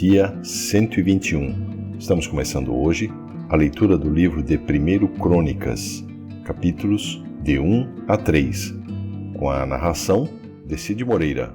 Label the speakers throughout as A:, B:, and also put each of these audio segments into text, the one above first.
A: dia 121. Estamos começando hoje a leitura do livro de 1 Crônicas, capítulos de 1 a 3, com a narração de Cid Moreira.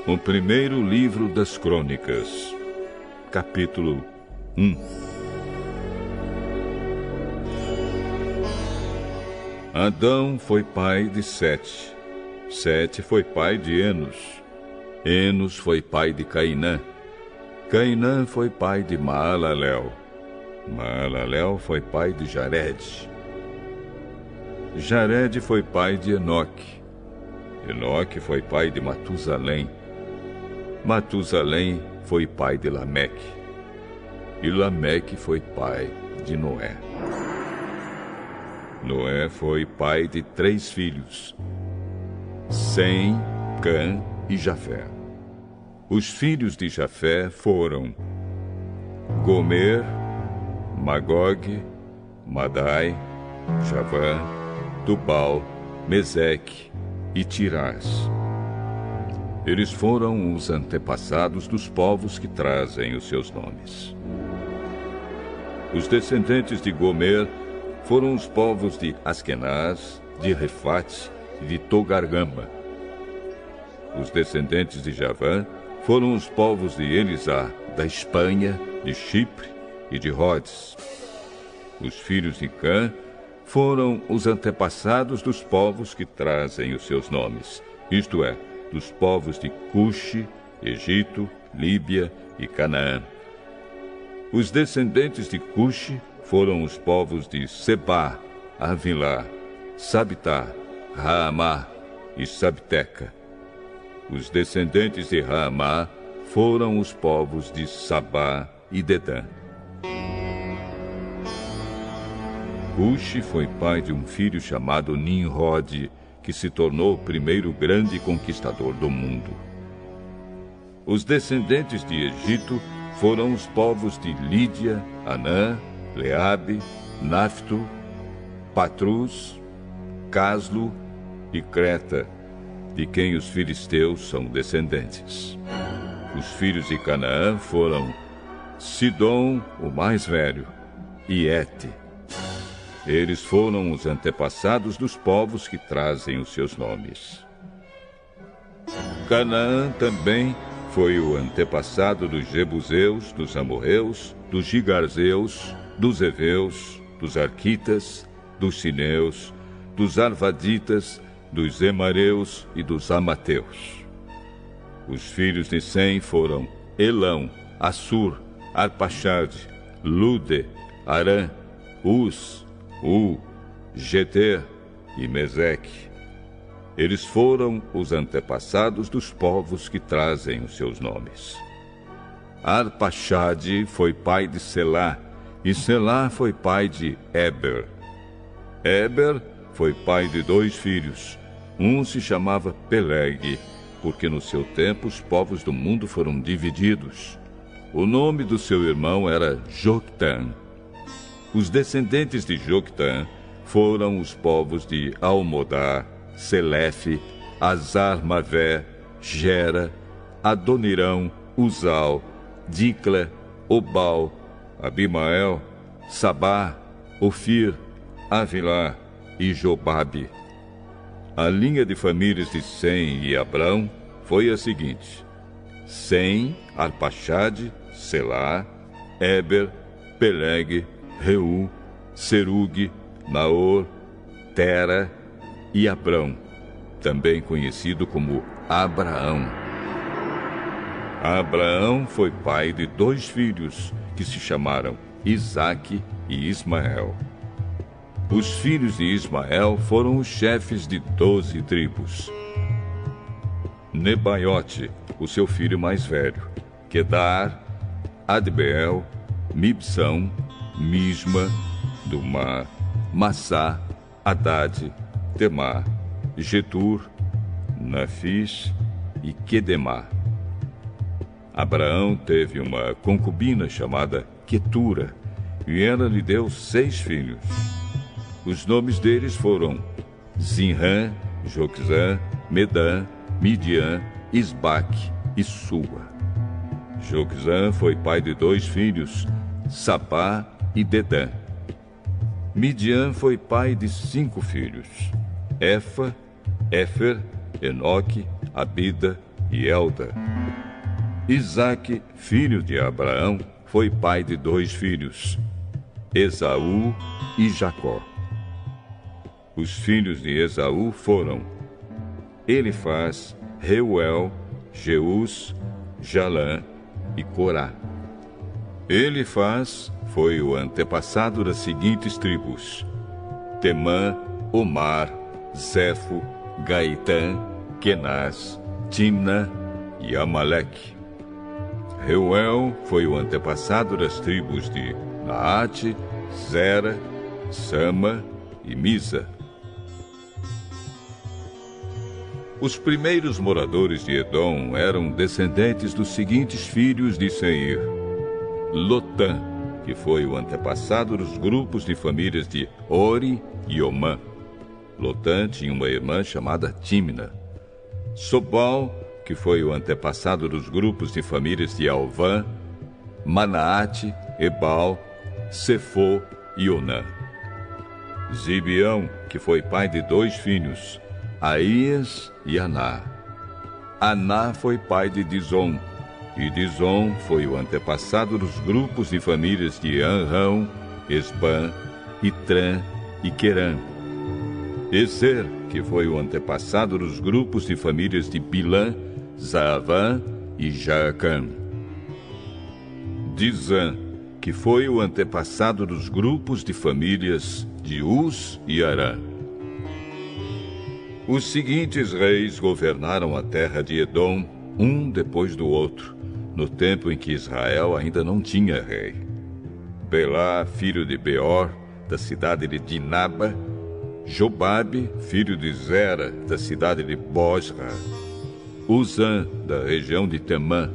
B: O primeiro livro das Crônicas, capítulo 1. Adão foi pai de Sete. Sete foi pai de Enos. Enos foi pai de Cainã. Cainã foi pai de Maalalel. Maalalel foi pai de Jared. Jared foi pai de Enoque. Enoque foi pai de Matusalém. Matusalém foi pai de Lameque, e Lameque foi pai de Noé. Noé foi pai de 3 filhos, Sem, Cã e Jafé. Os filhos de Jafé foram Gomer, Magog, Madai, Javã, Tubal, Meseque e Tirás. Eles foram os antepassados dos povos que trazem os seus nomes. Os descendentes de Gomer foram os povos de Askenaz, de Refate e de Togargama. Os descendentes de Javã foram os povos de Elisá, da Espanha, de Chipre e de Rhodes. Os filhos de Cã foram os antepassados dos povos que trazem os seus nomes, isto é, dos povos de Cuxi, Egito, Líbia e Canaã. Os descendentes de Cuxi foram os povos de Sebá, Avilá, Sabitá, Raamá e Sabteca. Os descendentes de Raamá foram os povos de Sabá e Dedã. Cuxi foi pai de um filho chamado Nimrod, que se tornou o primeiro grande conquistador do mundo. Os descendentes de Egito foram os povos de Lídia, Anã, Leabe, Nafto, Patrus, Caslo e Creta, de quem os filisteus são descendentes. Os filhos de Canaã foram Sidom, o mais velho, e Ete. Eles foram os antepassados dos povos que trazem os seus nomes. Canaã também foi o antepassado dos Jebuseus, dos Amorreus, dos Gigarzeus, dos Heveus, dos Arquitas, dos Sineus, dos Arvaditas, dos Emareus e dos Amateus. Os filhos de Sem foram Elão, Assur, Arpaxade, Lude, Arã, Uz, Geter e Meseque. Eles foram os antepassados dos povos que trazem os seus nomes. Arpaxade foi pai de Selá, e Selá foi pai de Eber. Eber foi pai de 2 filhos. Um se chamava Peleg, porque no seu tempo os povos do mundo foram divididos. O nome do seu irmão era Joctã. Os descendentes de Joctã foram os povos de Almodá, Selefe, Azar-Mavé, Gera, Adonirão, Uzal, Dicla, Obal, Abimael, Sabá, Ofir, Avilá e Jobabe. A linha de famílias de Sem e Abrão foi a seguinte: Sem, Arpaxade, Selá, Eber, Peleg, Reu, Serug, Naor, Tera e Abrão, também conhecido como Abraão. Abraão foi pai de 2 filhos, que se chamaram Isaque e Ismael. Os filhos de Ismael foram os chefes de 12 tribos. Nebaiote, o seu filho mais velho, Quedar, Adbeel, Mibsão, Misma, Dumá, Massá, Haddad, Temá, Getur, Nafis e Quedemá. Abraão teve uma concubina chamada Quetura, e ela lhe deu 6 filhos. Os nomes deles foram Zinrã, Joquzã, Medã, Midian, Isbaque e Sua. Joquzã foi pai de 2 filhos, Sapá e Dedã. Midian foi pai de 5 filhos, Éfa, Éfer, Enoque, Abida e Elda. Isaque, filho de Abraão, foi pai de 2 filhos, Esaú e Jacó. Os filhos de Esaú foram Elifaz, Reuel, Jeus, Jalã e Corá. Elifaz foi o antepassado das seguintes tribos: Temã, Omar, Zefo, Gaitã, Kenaz, Timna e Amaleque. Reuel foi o antepassado das tribos de Naate, Zera, Sama e Misa. Os primeiros moradores de Edom eram descendentes dos seguintes filhos de Seir: Lotã, que foi o antepassado dos grupos de famílias de Ori e Omã. Lotã tinha uma irmã chamada Timna. Sobal, que foi o antepassado dos grupos de famílias de Alvã, Manaate, Ebal, Sefô e Onã. Zibeão, que foi pai de 2 filhos, Aías e Aná. Aná foi pai de Dizon, e Dizon foi o antepassado dos grupos de famílias de Anrão, Esbã, Itrã e Querã. Ezer, que foi o antepassado dos grupos de famílias de Bilã, Zaavã e Jaacã. Dizã, que foi o antepassado dos grupos de famílias de Uz e Arã. Os seguintes reis governaram a terra de Edom, um depois do outro, no tempo em que Israel ainda não tinha rei: Belá, filho de Beor, da cidade de Dinaba; Jobabe, filho de Zera, da cidade de Bosra; Uzã, da região de Temã;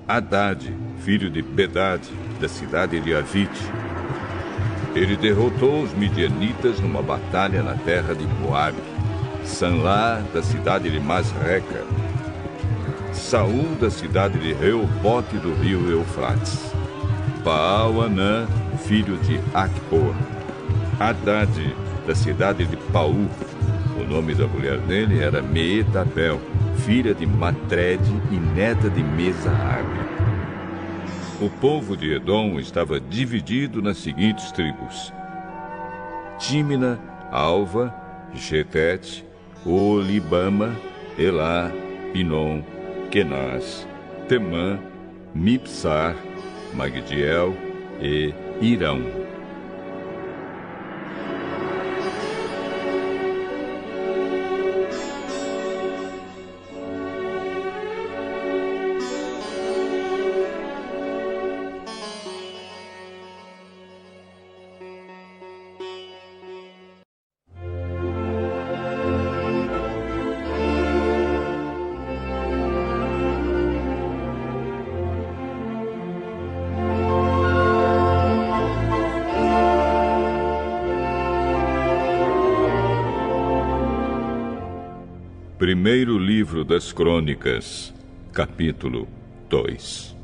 B: Haddad, filho de Bedade, da cidade de Avite. Ele derrotou os midianitas numa batalha na terra de Moabe; Sanlá, da cidade de Masreca; Saul, da cidade de Reobote do rio Eufrates; Baal-Anã, filho de Acbor; Haddad, da cidade de Paú. O nome da mulher dele era Meetabel, filha de Matred e neta de Mesaabe. O povo de Edom estava dividido nas seguintes tribos: Tímina, Alva, Getete, Olibama, Elá, Pinom, Kenaz, Temã, Mipsar, Magdiel e Irão. Primeiro livro das Crônicas, capítulo 2.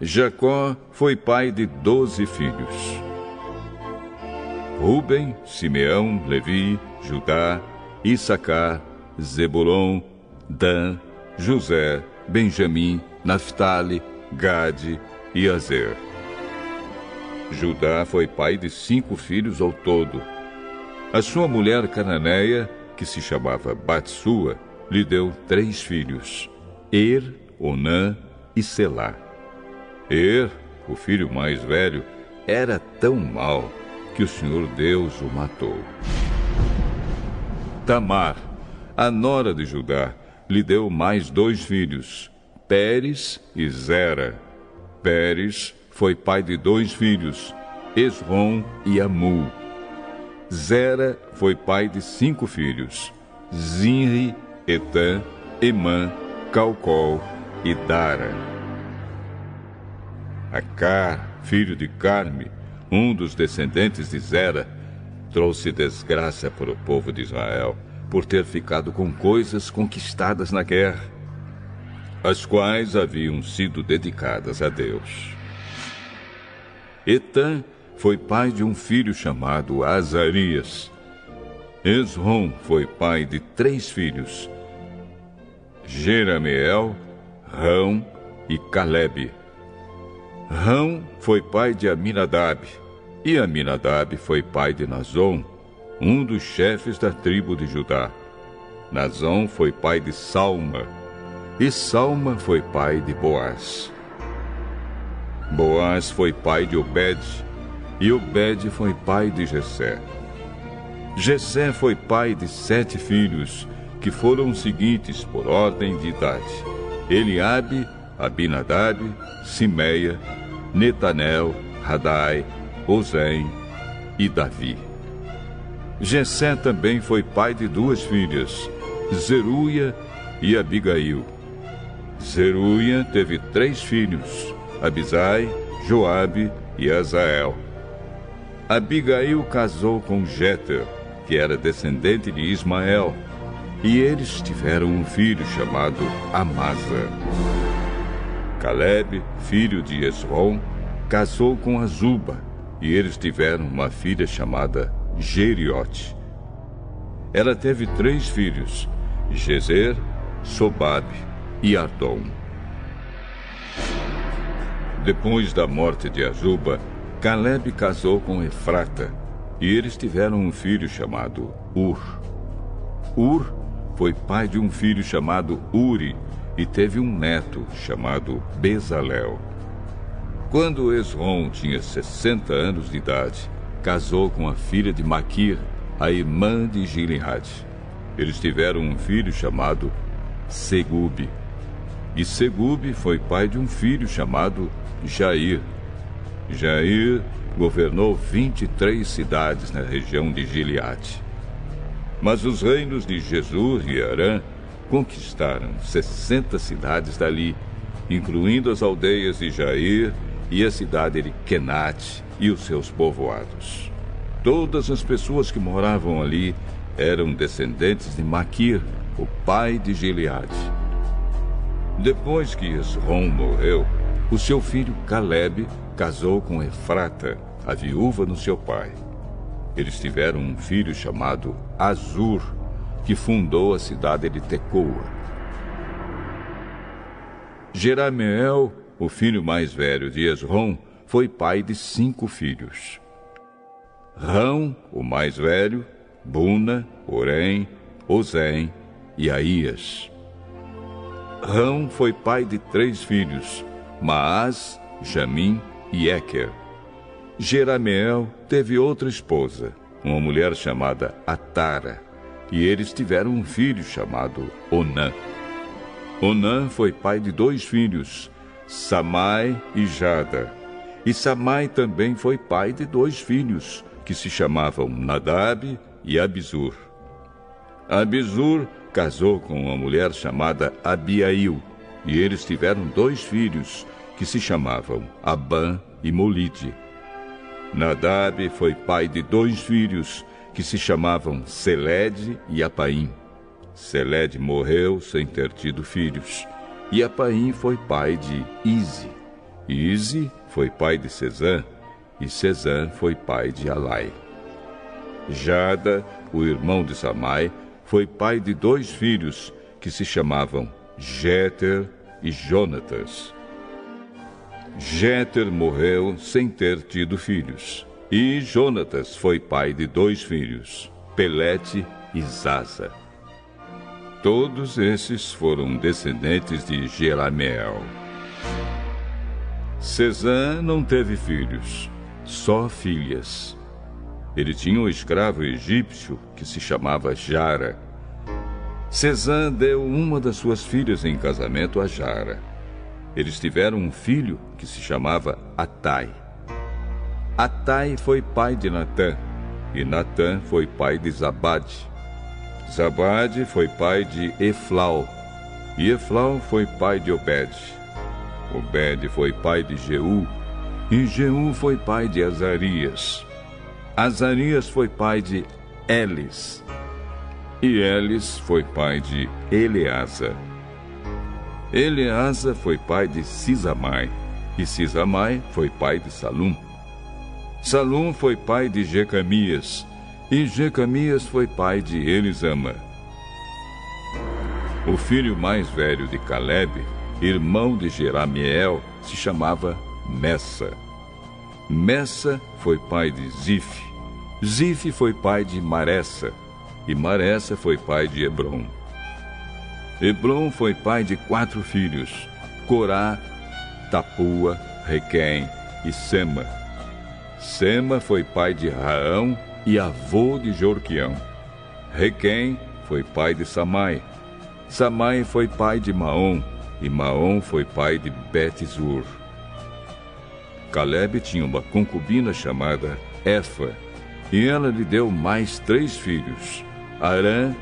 B: Jacó foi pai de 12 filhos: Ruben, Simeão, Levi, Judá, Issacar, Zebulon, Dan, José, Benjamim, Naftali, Gade e Azer. Judá foi pai de 5 filhos ao todo. A sua mulher cananeia, que se chamava Batsua, lhe deu 3 filhos: Er, Onã e Selá. Er, o filho mais velho, era tão mau que o Senhor Deus o matou. Tamar, a nora de Judá, lhe deu mais 2 filhos, Pérez e Zera. Pérez foi pai de 2 filhos, Esrom e Amul. Zera foi pai de 5 filhos: Zinri, Etã, Emã, Calcol e Dara. Acar, filho de Carme, um dos descendentes de Zera, trouxe desgraça para o povo de Israel por ter ficado com coisas conquistadas na guerra, as quais haviam sido dedicadas a Deus. Etã foi pai de um filho chamado Azarias. Esrom foi pai de 3 filhos: Jerameel, Rão e Calebe. Rão foi pai de Aminadab, e Aminadab foi pai de Nazom, um dos chefes da tribo de Judá. Nazom foi pai de Salma, e Salma foi pai de Boaz. Boaz foi pai de Obed, e Obed foi pai de Jessé. Jessé foi pai de 7 filhos, que foram os seguintes por ordem de idade: Eliabe, Abinadab, Simeia, Netanel, Radai, Ozem e Davi. Jessé também foi pai de 2 filhas, Zeruia e Abigail. Zeruia teve 3 filhos, Abisai, Joabe e Azael. Abigail casou com Jéter, que era descendente de Ismael, e eles tiveram um filho chamado Amasa. Calebe, filho de Esrom, casou com Azuba, e eles tiveram uma filha chamada Jeriote. Ela teve 3 filhos, Gezer, Sobabe e Ardom. Depois da morte de Azuba, Calebe casou com Efrata, e eles tiveram um filho chamado Ur. Ur foi pai de um filho chamado Uri, e teve um neto chamado Bezalel. Quando Esrom tinha 60 anos de idade, casou com a filha de Maquir, a irmã de Gileade. Eles tiveram um filho chamado Segube. E Segube foi pai de um filho chamado Jair. Jair governou 23 cidades na região de Gileade. Mas os reinos de Jesur e Arã conquistaram 60 cidades dali, incluindo as aldeias de Jair e a cidade de Kenate e os seus povoados. Todas as pessoas que moravam ali eram descendentes de Maquir, o pai de Gileade. Depois que Esrom morreu, o seu filho Calebe casou com Efrata, a viúva do seu pai. Eles tiveram um filho chamado Azur, que fundou a cidade de Tecoa. Jerameel, o filho mais velho de Esrom, foi pai de 5 filhos. Rão, o mais velho, Buna, Orém, Ozem e Aías. Rão foi pai de 3 filhos, Maás, Jamim e Eker. Jerameel teve outra esposa, uma mulher chamada Atara, e eles tiveram um filho chamado Onã. Onã foi pai de 2 filhos, Samai e Jada. E Samai também foi pai de 2 filhos, que se chamavam Nadab e Abizur. Abizur casou com uma mulher chamada Abiail, e eles tiveram 2 filhos, que se chamavam Abã e Molide. Nadab foi pai de 2 filhos, que se chamavam Seled e Apaim. Seled morreu sem ter tido filhos, e Apaim foi pai de Ize. Ize foi pai de Sezã, e Sezã foi pai de Alai. Jada, o irmão de Samai, foi pai de 2 filhos, que se chamavam Jéter e Jonatas. Jéter morreu sem ter tido filhos, e Jonatas foi pai de 2 filhos, Pelete e Zaza. Todos esses foram descendentes de Jerameel. Sezã não teve filhos, só filhas. Ele tinha um escravo egípcio que se chamava Jara. Sezã deu uma das suas filhas em casamento a Jara. Eles tiveram um filho que se chamava Atai. Atai foi pai de Natã. e Natã foi pai de Zabade. Zabade foi pai de Eflau, e Eflau foi pai de Obed. Obed foi pai de Jeú, e Jeú foi pai de Azarias. Azarias foi pai de Elis, e Elis foi pai de Eleasa. Eleasa foi pai de Sisamai, e Sisamai foi pai de Salum. Salum foi pai de Jecamias, e Jecamias foi pai de Elisama. O filho mais velho de Caleb, irmão de Jeramiel, se chamava Messa. Messa foi pai de Zif. Zif foi pai de Maressa, e Maressa foi pai de Hebron. Hebron foi pai de 4 filhos: Corá, Tapua, Requém e Sema. Sema foi pai de Raão e avô de Jorquião. Requém foi pai de Samai. Samai foi pai de Maom, e Maom foi pai de Bet-zur. Caleb tinha uma concubina chamada Efa, e ela lhe deu mais 3 filhos: Arã,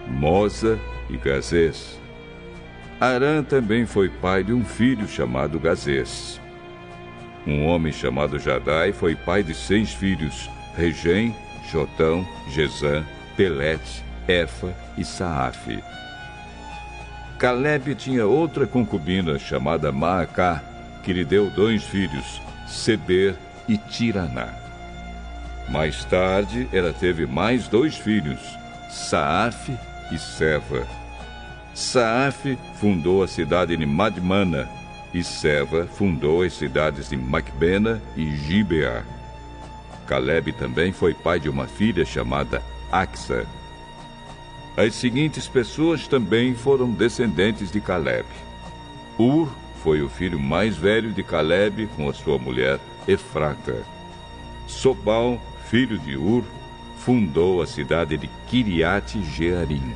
B: Moza e Gazês. Arã também foi pai de um filho chamado Gazês. Um homem chamado Jadai foi pai de 6 filhos: Regem, Jotão, Gesã, Pelete, Efa e Saafe. Caleb tinha outra concubina chamada Maacá, que lhe deu 2 filhos, Seber e Tiraná. Mais tarde, ela teve mais 2 filhos, Saafe e Seva. Saafe fundou a cidade de Madmana, e Seva fundou as cidades de Macbena e Gibeá. Caleb também foi pai de uma filha chamada Axa. As seguintes pessoas também foram descendentes de Caleb. Ur foi o filho mais velho de Caleb com a sua mulher Efrata. Sobal, filho de Ur, fundou a cidade de Kiriat-Jearim.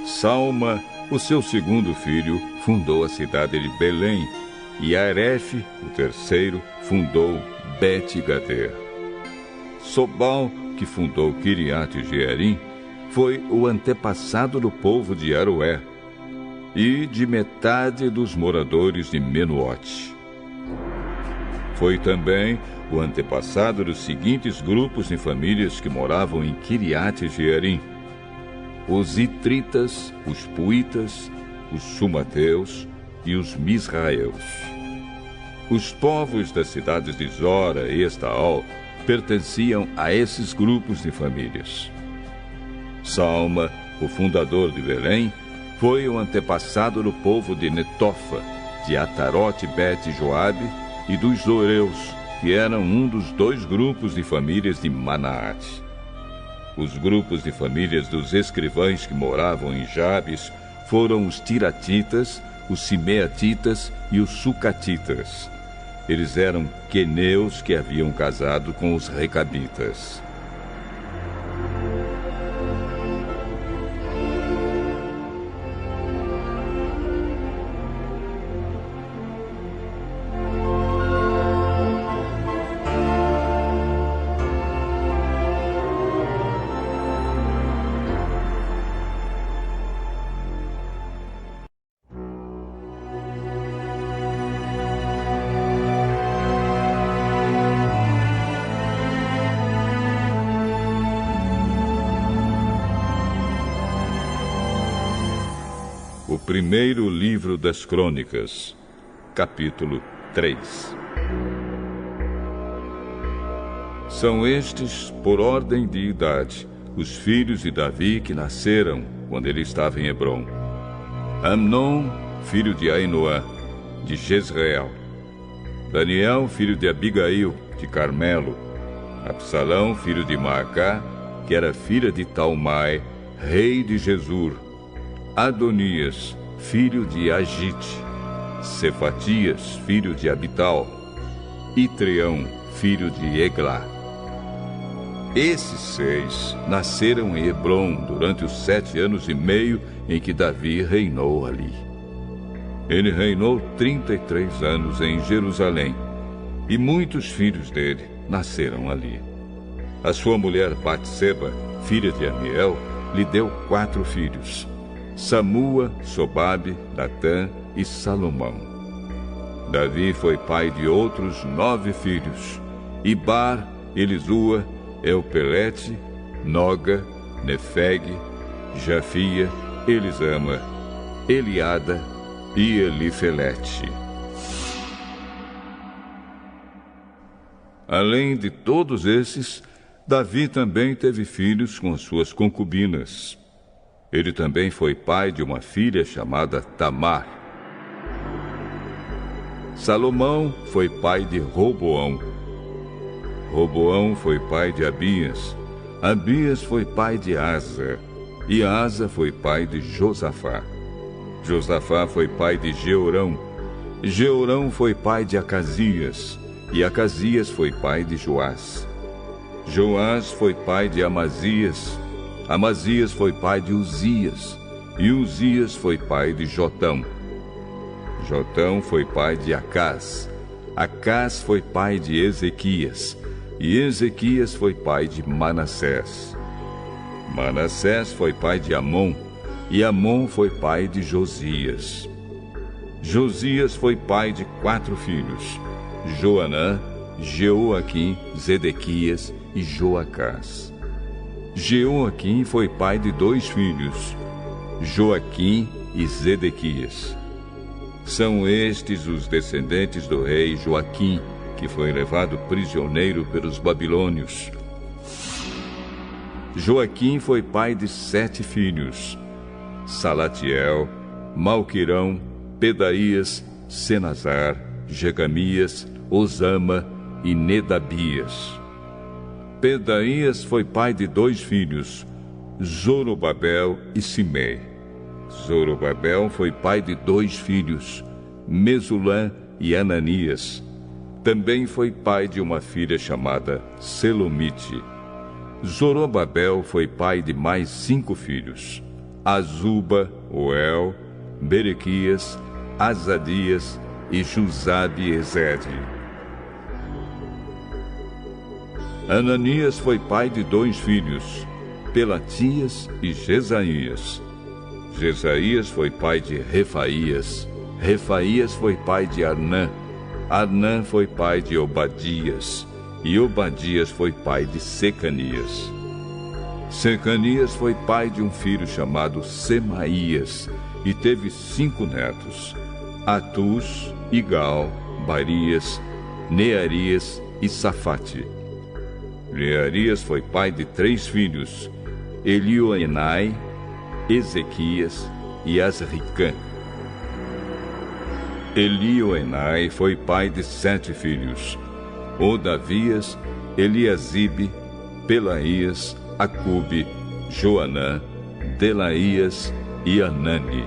B: Salma, o seu segundo filho, fundou a cidade de Belém, e Aref, o terceiro, fundou Bet-Gader. Sobal, que fundou Kiriat-Jearim, foi o antepassado do povo de Aroé e de metade dos moradores de Menuote. Foi também o antepassado dos seguintes grupos de famílias que moravam em Kiriat-Jearim: os Itritas, os Puitas, os Sumateus e os Misraeus. Os povos das cidades de Zora e Estaol pertenciam a esses grupos de famílias. Salma, o fundador de Belém, foi o antepassado do povo de Netofa, de Atarote Bet-Joabe e dos Zoreus, que eram um dos 2 grupos de famílias de Manaate. Os grupos de famílias dos escrivães que moravam em Jabes foram os Tiratitas, os Simeatitas e os Sucatitas. Eles eram queneus que haviam casado com os Recabitas. Primeiro livro das Crônicas, capítulo 3. São estes, por ordem de idade, os filhos de Davi que nasceram quando ele estava em Hebrom: Amnon, filho de Ainoã, de Jezreel; Daniel, filho de Abigail, de Carmelo; Absalão, filho de Maacá, que era filha de Talmai, rei de Gesur; Adonias, filho de Agite; Cefatias, filho de Abital; Itreão, filho de Eglá. Esses 6 nasceram em Hebrom durante os 7 anos e meio em que Davi reinou ali. Ele reinou 33 anos em Jerusalém, e muitos filhos dele nasceram ali. A sua mulher Batseba, filha de Amiel, lhe deu 4 filhos: Samua, Sobabe, Natã e Salomão. Davi foi pai de outros 9 filhos: Ibar, Elisua, Elpelete, Noga, Nefeg, Jafia, Elisama, Eliada e Elifelete. Além de todos esses, Davi também teve filhos com suas concubinas. Ele também foi pai de uma filha chamada Tamar. Salomão foi pai de Roboão. Roboão foi pai de Abias. Abias foi pai de Asa. E Asa foi pai de Josafá. Josafá foi pai de Jeorão. Jeorão foi pai de Acasias. E Acasias foi pai de Joás. Joás foi pai de Amazias. Amazias foi pai de Uzias. E Uzias foi pai de Jotão. Jotão foi pai de Acás. Acás foi pai de Ezequias. E Ezequias foi pai de Manassés. Manassés foi pai de Amon. E Amon foi pai de Josias. Josias foi pai de 4 filhos: Joanã, Jeoaquim, Zedequias e Joacás. Jeoaquim foi pai de 2 filhos: Joaquim e Zedequias. São estes os descendentes do rei Joaquim, que foi levado prisioneiro pelos babilônios. Joaquim foi pai de 7 filhos: Salatiel, Malquirão, Pedaías, Senazar, Jegamias, Osama e Nedabias. Pedaías foi pai de 2 filhos: Zorobabel e Simei. Zorobabel foi pai de 2 filhos: Mesulã e Ananias. Também foi pai de uma filha chamada Selomite. Zorobabel foi pai de mais 5 filhos: Azuba, Oel, Berequias, Azadias e Jusabe-Ezede. Ananias foi pai de 2 filhos: Pelatias e Jesaías. Jesaías foi pai de Refaías. Refaías foi pai de Arnã. Arnã foi pai de Obadias. E Obadias foi pai de Secanias. Secanias foi pai de um filho chamado Semaías, e teve 5 netos: Atus, Igal, Barias, Nearias e Safate. Nearias foi pai de 3 filhos: Elioenai, Ezequias e Azricã. Elioenai foi pai de 7 filhos: Odavias, Eliasibe, Pelaías, Acube, Joanã, Delaías e Anani.